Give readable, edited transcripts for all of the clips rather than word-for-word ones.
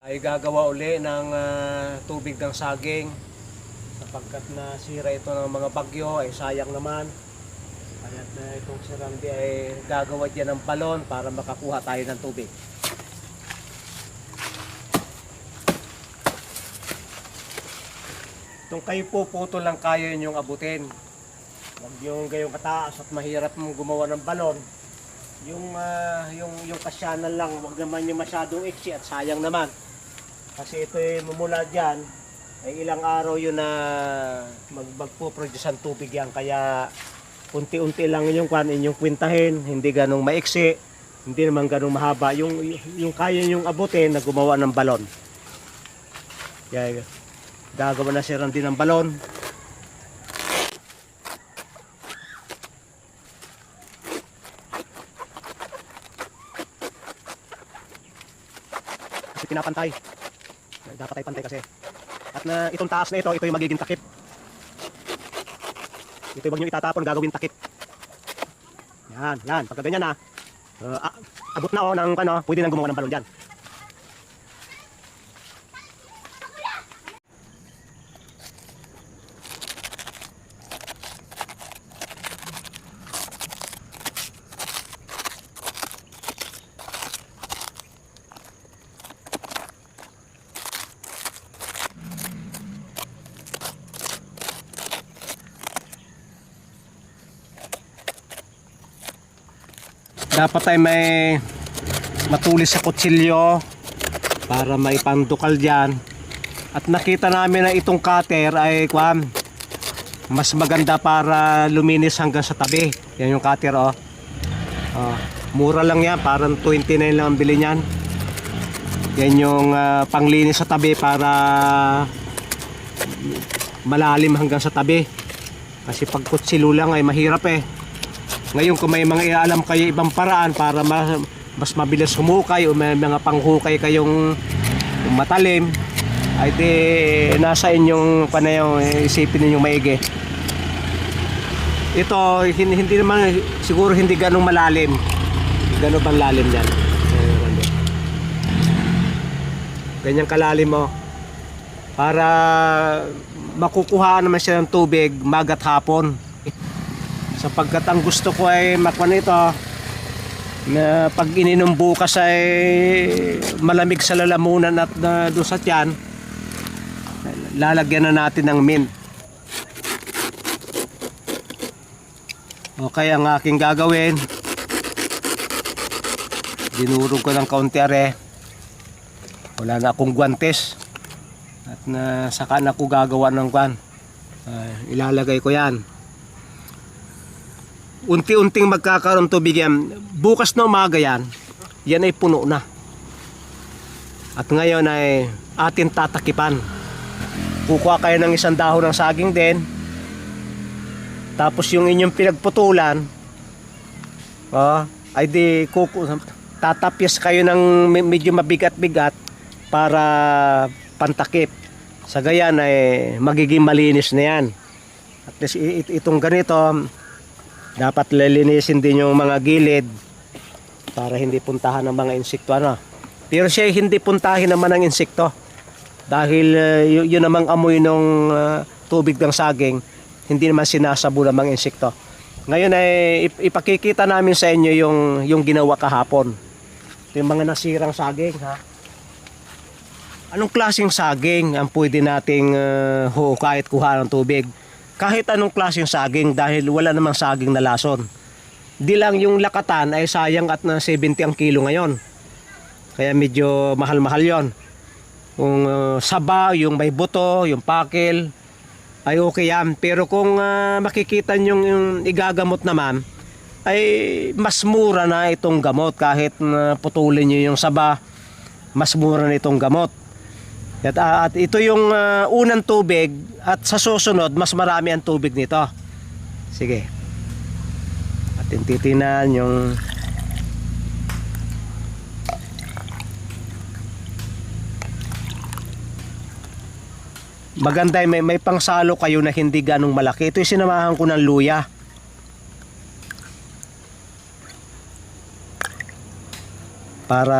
Ay gagawa uli ng tubig ng saging sapagkat nasira ito ng mga bagyo ay sayang naman. Kaya na itong Sirandi ay gagawa dyan ng balon para makakuha tayo ng tubig. Itong kayo puputol lang kayo inyong abutin. Huwag yung gayong kataas at mahirap mong gumawa ng balon. Yung kasyanan lang, huwag naman yung masyadong iksi at sayang naman. Kasi ito ay mumula dyan, ay ilang araw yun na magpo-produce ang tubig yan. Kaya unti-unti lang inyong kwintahin, hindi ganong maiksi, hindi naman ganong mahaba. Yung kaya nyong abutin na gumawa ng balon. Kaya gagawa na si Randy ng balon. Kasi pinapantay. Dapat ay pantay kasi. At na itong taas na ito yung magiging takip. Ito yung wag nyo itatapon, gagawin takip. Yan. Pagka ganyan na, abot na ng pwede nang gumawa ng balon dyan. Dapat ay may matulis sa kutsilyo para may pandukal dyan. At nakita namin na itong cutter ay mas maganda para luminis hanggang sa tabi. Yan yung cutter mura lang yan, parang 29 lang ang bili niyan. Yan yung panglinis sa tabi para malalim hanggang sa tabi. Kasi pag kutsilo lang ay mahirap eh. Ngayon kung may mga ialam kayo ibang paraan para mas mabilis humukay o may mga panghukay kayong matalim, ay di nasa inyong panayong isipin ninyong maigi. Ito hindi naman siguro hindi ganong malalim. Gano'n bang lalim yan? Ganyan kalalim mo. Para makukuhaan naman siya ng tubig magat hapon. Sapagkat ang gusto ko ay makuha nito na pag ininom bukas ay malamig sa lalamunan at doon sa tiyan, lalagyan na natin ng mint. Okay, ang aking gagawin, dinurog ko ng kaunti are. Wala na akong guwantes at saka na ako gagawa ng ilalagay ko yan. Unti-unting magkakaroon tubig yan. Bukas na umaga yan ay puno na. At ngayon ay atin tatakipan. Kukuha kayo ng isang dahon ng saging din. Tapos yung inyong pinagputulan, ay di tatapyas kayo ng medyo mabigat-bigat para pantakip. Sa gayan ay magiging malinis na yan. At least itong ganito, dapat lilinisin din yung mga gilid para hindi puntahan ng mga insekto. Pero siya hindi puntahin naman ng insekto dahil yun namang amoy ng tubig ng saging, hindi naman sinasabo ng mga insekto. Ngayon ay ipakikita namin sa inyo yung ginawa kahapon. Ito yung mga nasirang saging. Anong klaseng saging ang pwede nating kahit kuha ng tubig? Kahit anong klaseng saging dahil wala namang saging na lason. Di lang yung lakatan ay sayang at na 70 ang kilo ngayon. Kaya medyo mahal-mahal yon. Kung saba, yung may buto, yung pakil, ay okay yan. Pero kung makikita nyo yung igagamot naman, ay mas mura na itong gamot. Kahit putulin nyo yung saba, mas mura na itong gamot. At ito yung unang tubig at sa susunod mas marami ang tubig nito. Sige. Atin titinan yung maganda may pangsalo kayo na hindi ganong malaki. Ito yung sinamahan ko ng luya. para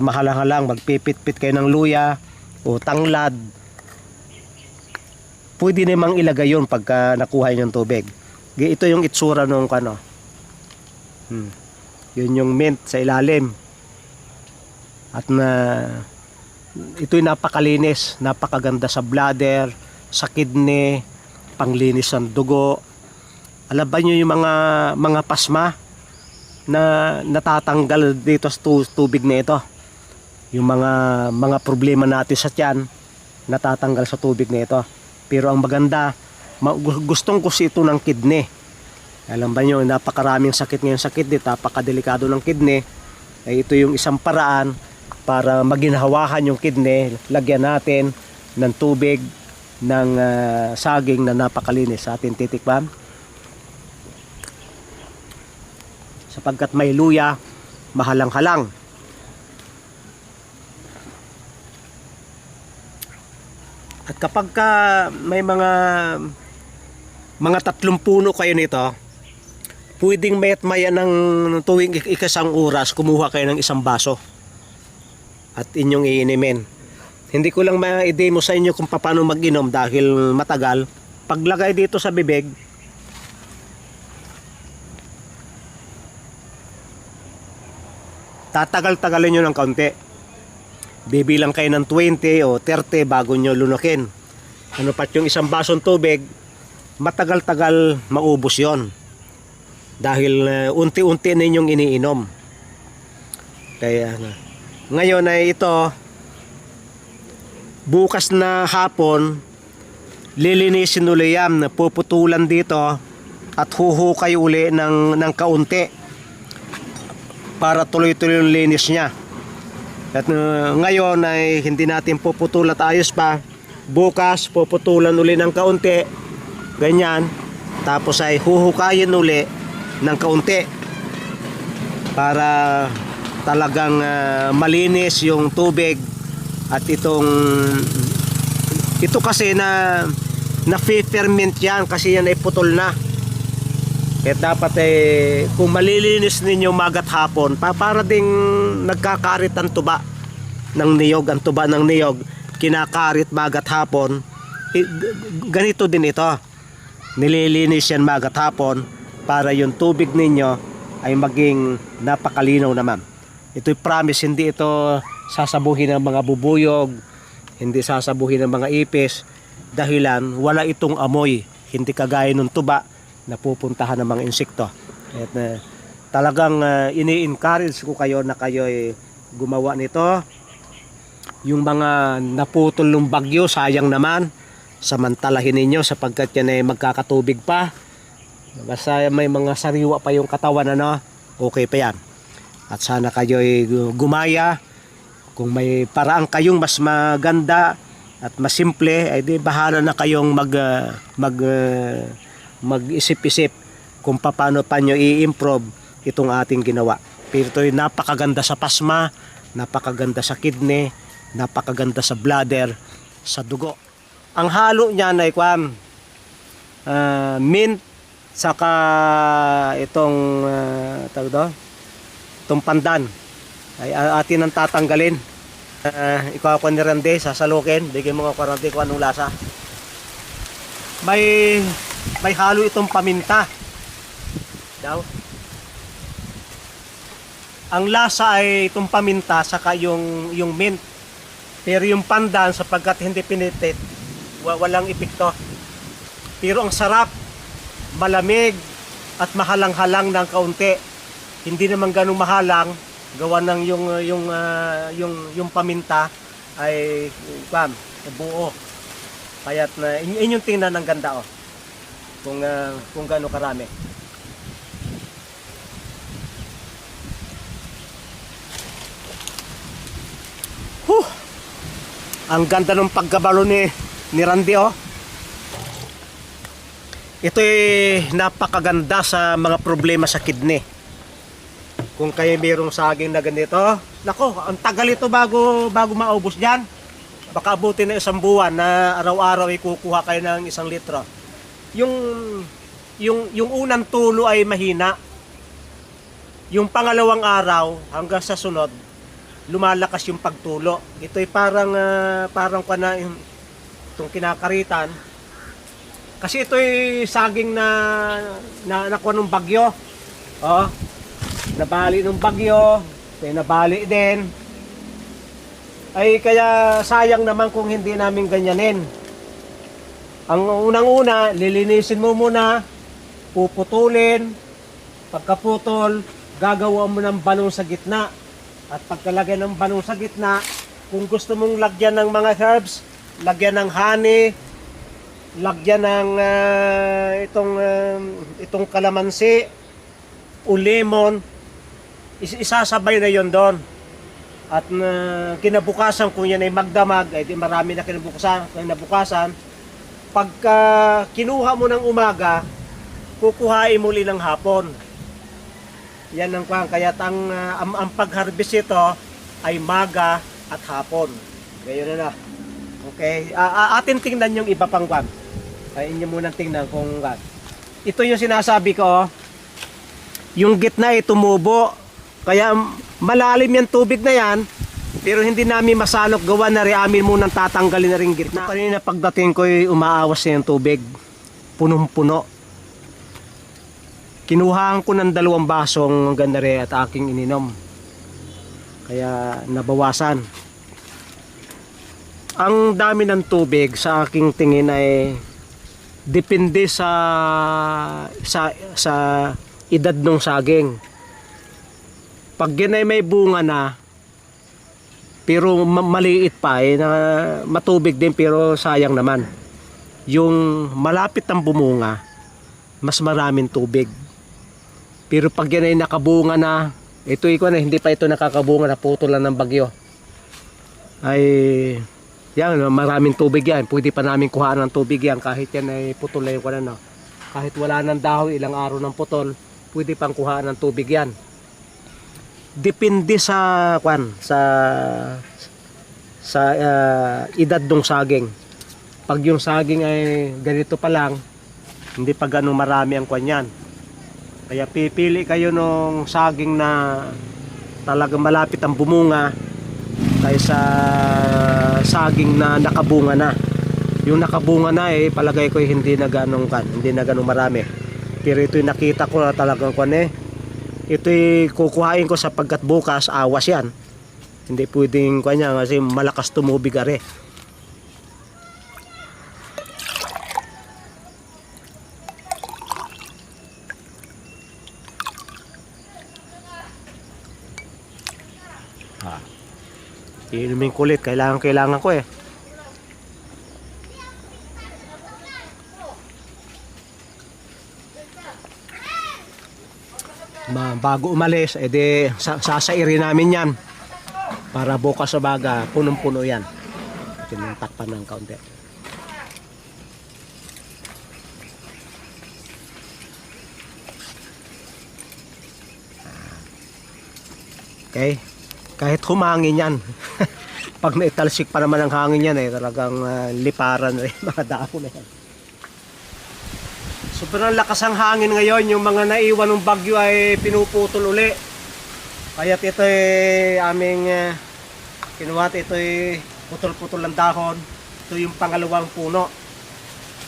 mahalang-halang magpipit-pit kayo ng luya o tanglad. Pwede namang ilagay yun pagka nakuha yung tubig. Ito yung itsura nung ano. Yun yung mint sa ilalim. At ito'y napakalinis, napakaganda sa bladder, sa kidney, panglinis ng dugo. Alam ba nyo yung mga pasma na natatanggal dito sa tubig na ito? Yung mga problema natin sa tiyan, natatanggal sa tubig na ito. Pero ang maganda, gustong gusto ito ng kidney. Alam ba nyo, napakaraming sakit ngayon sa kidney, napakadelikado ng kidney. Ay ito yung isang paraan para maginhawahan yung kidney. Lagyan natin ng tubig ng saging na napakalinis sa ating titikman. Sapagkat may luya, mahalang-halang. At kapag may mga 3 puno kayo nito, pwedeng mayat-maya ng tuwing ikasang oras, kumuha kayo ng 1 baso at inyong iinimin. Hindi ko lang ma-demo sa inyo kung paano mag-inom dahil matagal. Paglagay dito sa bibig, tatagal-tagalin nyo ng kaunti. Bibilang kayo ng 20 o 30 bago nyo lunukin. Ano pat yung 1 basong tubig, matagal-tagal maubos yon. Dahil unti-unti ninyong iniinom. Kaya ngayon ay ito, bukas na hapon, lilinisin uli yan, puputulan dito at huhukay uli ng kaunti para tuloy-tuloy yung linis niya. At ngayon ay hindi natin puputulan at ayos pa. Bukas puputulan uli ng kaunti, ganyan, tapos ay huhukayin uli ng kaunti para talagang malinis yung tubig. At ito kasi na ferment yan kasi yan ay putol na. Kaya dapat kung malilinis ninyo magat hapon, para ding nagkakarit ang tuba ng niyog. Ang tuba ng niyog kinakarit magat hapon. Ganito din ito, nililinis yan magat hapon para yung tubig ninyo ay maging napakalinaw naman. Ito'y promise, hindi ito sasabuhin ng mga bubuyog, hindi sasabuhin ng mga ipis, dahilan wala itong amoy, hindi kagaya ng tuba na pupuntahan ng mga insekto. At talagang ini-encourage ko kayo na kayo ay gumawa nito. Yung mga naputol ng bagyo, sayang naman, samantalahin ninyo sapagkat yan ay magkakatubig pa. Basta may mga sariwa pa yung katawan, okay pa yan. At sana kayo ay gumaya. Kung may paraan kayong mas maganda at mas simple, ay di bahala na kayong mag-isip-isip kung paano pa nyo i-improve itong ating ginawa. Pero ito'y napakaganda sa pasma, napakaganda sa kidney, napakaganda sa bladder, sa dugo. Ang halo niyan ay mint, saka itong itong pandan ay atin ang tatanggalin. Ikaw ako ni Randy, sasalukin, bigyan mo ako Randy kung anong lasa. May halo itong paminta daw. Ang lasa ay itong paminta saka yung mint. Pero yung pandan, sapagkat hindi pinitit, walang epekto. Pero ang sarap, malamig at mahalang-halang ng kaunti. Hindi naman ganung mahalang, gawa ng yung paminta ay buo. Kaya't inyong tingnan ng ganda kung gaano karami. Ang ganda ng pagkabalo ni Randy. Ito ay napakaganda sa mga problema sa kidney. Kung kayo mayroong saging na ganito, nako, ang tagal ito bago maubos diyan. Baka abutin na 1 buwan na araw-araw ay kukuha kayo ng 1 litro. Yung unang tulo ay mahina. Yung pangalawang araw hanggang sa sunod lumalakas yung pagtulo. Ito'y parang kana itong kinakaritan. Kasi ito'y saging na nakuha ng bagyo. Oh, nabali ng bagyo, ito'y nabali din. Ay kaya sayang naman kung hindi namin ganyanin. Ang unang-una, lilinisin mo muna, puputulin, pagkaputol, gagawa mo ng balong sa gitna. At pagkalagay ng balong sa gitna, kung gusto mong lagyan ng mga herbs, lagyan ng honey, lagyan ng itong kalamansi o lemon, isasabay na yon doon. At kinabukasan, kung yan ay magdamag, ay di marami na kinabukasan, pagka kinuha mo ng umaga, kukuhain mo ulit ng hapon. Yan ang kwan. Kaya ang pag-harvest ito ay maga at hapon. Gayon na. Okay? Atin tingnan yung iba pang kwan. Ay inyo muna tingnan kung kwan. Ito yung sinasabi ko. Yung gitna ay tumubo. Kaya malalim yung tubig na yan. Pero hindi namin masalok, gawa na rin amin munang tatanggalin na rin gitna. Kanina pagdating ko ay umaawas na yung tubig. Punong-puno. Kinuhaan ko ng 2 basong gandare at aking ininom. Kaya nabawasan. Ang dami ng tubig sa aking tingin ay depende sa edad ng saging. Pag yan ay may bunga na, pero maliit pa, na matubig din pero sayang naman. Yung malapit ang bumunga, mas maraming tubig. Pero pag yan ay nakabunga na, hindi pa ito nakakabunga, naputol lang ng bagyo. Ay, yan, maraming tubig yan. Pwede pa namin kuhaan ng tubig yan kahit yan ay putol na yung kanan. Kahit wala ng dahon, ilang araw ng putol, pwede pang kuhaan ng tubig yan. Depende sa edad ng saging. Pag yung saging ay ganito pa lang, hindi pa ganun marami ang kanyan. Kaya pipili kayo ng saging na talagang malapit ang bumunga kaysa saging na nakabunga na. Yung nakabunga na palagay ko hindi na ganun marami. Pero ito'y nakita ko na talagang ito'y kukuhain ko sapagkat bukas awas yan. Hindi pwedeng kasi malakas tumubig are. Inumin kulit, kailangan ko bago umalis, sasairin namin yan para bukas sa baga, punong-puno yan. Tinuntakpan ng kaunti. Okay, kahit humangin yan. Pag naitalsik pa naman ang hangin yan talagang liparan rin mga dahon na yan. Sobrang lakas ang hangin ngayon, yung mga naiwan ng bagyo ay pinuputol uli. Kaya ito aming kinuha, ito putol-putol ng dahon. Ito yung pangalawang puno.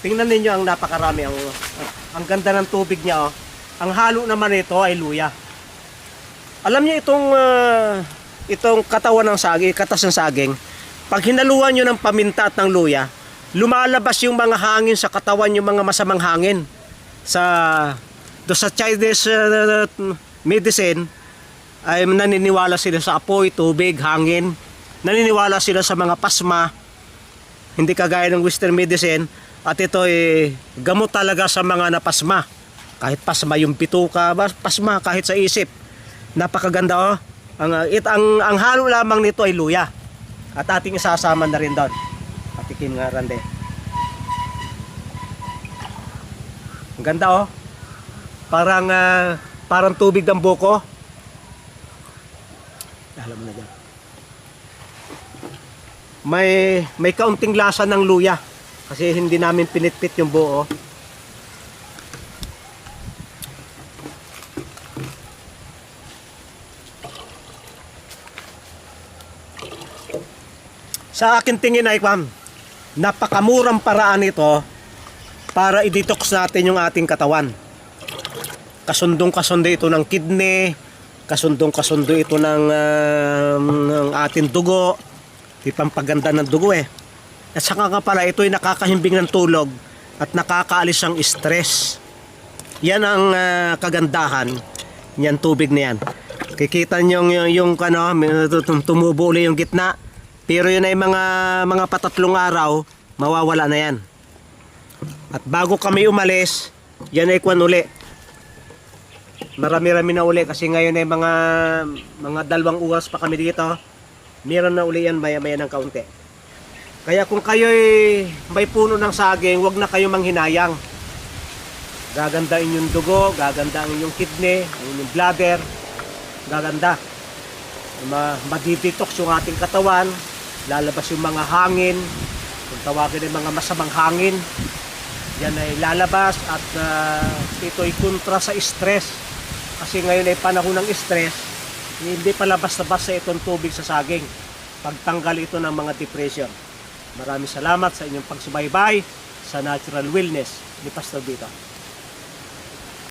Tingnan ninyo ang napakarami, ang ganda ng tubig niya. Ang halo naman ito ay luya. Alam niyo itong katawan ng saging, katas ng saging, pag hinaluan nyo ng paminta at ng luya, lumalabas yung mga hangin sa katawan, yung mga masamang hangin. Sa Chinese medicine, ay naniniwala sila sa apoy, tubig, hangin. Naniniwala sila sa mga pasma, hindi kagaya ng Western medicine. At ito gamot talaga sa mga napasma. Kahit pasma yung bituka, pasma kahit sa isip. Napakaganda ang halo lamang nito ay luya. At ating isasama na rin doon. Patikin nga rande. Ang ganda parang tubig ng buko. Alam mo na dyan. May kaunting lasa ng luya. Kasi hindi namin pinitpit yung buo. Sa akin tingin ay napakamurang paraan ito para i-detox natin yung ating katawan. Kasundong-kasundo ito ng kidney, kasundong-kasundo ito ng ating dugo, ipampaganda ng dugo eh. At saka nga pala ito ay nakakahimbing ng tulog at nakakaalis ang stress. Yan ang kagandahan niyan tubig na yan. Kikita nyo yung tumubo ulit yung gitna, pero yun ay mga patatlong araw, mawawala na yan. At bago kami umalis, yan ay kwan uli. Marami-rami na uli kasi ngayon ay mga 2 oras pa kami dito. Meron na uli yan maya-maya ng kaunti. Kaya kung kayo'y may puno ng saging, wag na kayo manghinayang. Gaganda inyong dugo, gaganda ang inyong kidney, ang inyong bladder. Gaganda. Madidetox yung ating katawan, lalabas yung mga hangin, kung tawagin ay mga masamang hangin. Yan ay lalabas at ito'y kontra sa stress. Kasi ngayon ay panahon ng stress, hindi pala basta-basta itong tubig sa saging. Pagtanggal ito ng mga depression. Maraming salamat sa inyong pagsubaybay sa Natural Wellness ni Pastor Vito.